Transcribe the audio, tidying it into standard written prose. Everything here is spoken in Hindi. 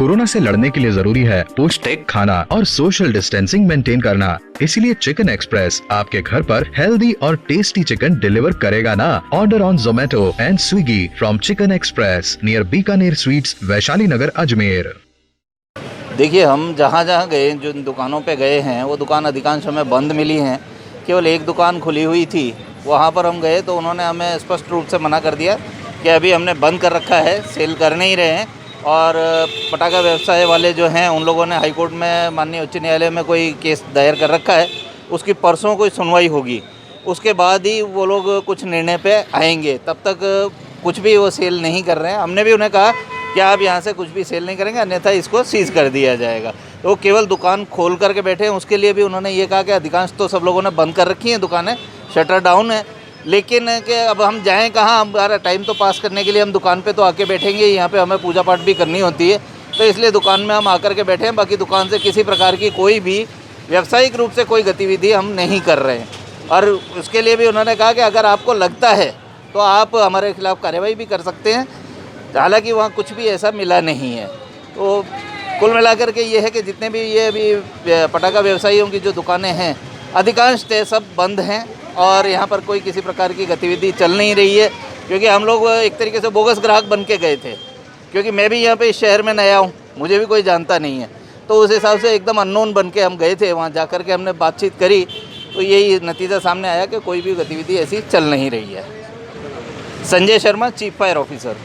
कोरोना से लड़ने के लिए जरूरी है पौष्टिक खाना और सोशल डिस्टेंसिंग मेंटेन करना। इसीलिए चिकन एक्सप्रेस आपके घर पर हेल्दी और टेस्टी चिकन डिलीवर करेगा ना। Order on Zomato and Swiggy from chicken express near Bikaner sweets, Vaishali Nagar, Ajmer. देखिए, हम जहाँ जहाँ गए, जो दुकानों पे गए हैं, वो दुकान अधिकांश हमें बंद मिली हैं। केवल एक दुकान खुली हुई थी, वहाँ पर हम गए तो उन्होंने हमें स्पष्ट रूप से मना कर दिया कि अभी हमने बंद कर रखा है, सेल कर नहीं रहे हैं। और पटाखा व्यवसाय वाले जो हैं, उन लोगों ने हाईकोर्ट में, माननीय उच्च न्यायालय में कोई केस दायर कर रखा है। उसकी परसों कोई सुनवाई होगी, उसके बाद ही वो लोग कुछ निर्णय पे आएंगे। तब तक कुछ भी वो सेल नहीं कर रहे हैं। हमने भी उन्हें कहा कि आप यहाँ से कुछ भी सेल नहीं करेंगे, अन्यथा इसको सीज़ कर दिया जाएगा। तो वो केवल दुकान खोल करके बैठे हैं। उसके लिए भी उन्होंने ये कहा कि अधिकांश तो सब लोगों ने बंद कर रखी हैं दुकानें, शटर डाउन है, लेकिन कि अब हम जाएं कहाँ। हमारा टाइम तो पास करने के लिए हम दुकान पे तो आके बैठेंगे, यहाँ पे हमें पूजा पाठ भी करनी होती है, तो इसलिए दुकान में हम आकर के बैठे हैं। बाकी दुकान से किसी प्रकार की कोई भी व्यावसायिक रूप से कोई गतिविधि हम नहीं कर रहे हैं। और उसके लिए भी उन्होंने कहा कि अगर आपको लगता है तो आप हमारे खिलाफ़ कार्रवाई भी कर सकते हैं। हालांकि वहाँ कुछ भी ऐसा मिला नहीं है। तो कुल मिलाकर के ये है कि जितने भी ये अभी पटाखा व्यवसायियों की जो दुकानें हैं, अधिकांश सब बंद हैं और यहाँ पर कोई किसी प्रकार की गतिविधि चल नहीं रही है। क्योंकि हम लोग एक तरीके से बोगस ग्राहक बन के गए थे, क्योंकि मैं भी यहाँ पे इस शहर में नया हूँ, मुझे भी कोई जानता नहीं है। तो उस हिसाब से एकदम अननोन बन के हम गए थे। वहाँ जा कर के हमने बातचीत करी तो यही नतीजा सामने आया कि कोई भी गतिविधि ऐसी चल नहीं रही है। Sanjay Sharma, chief fire officer.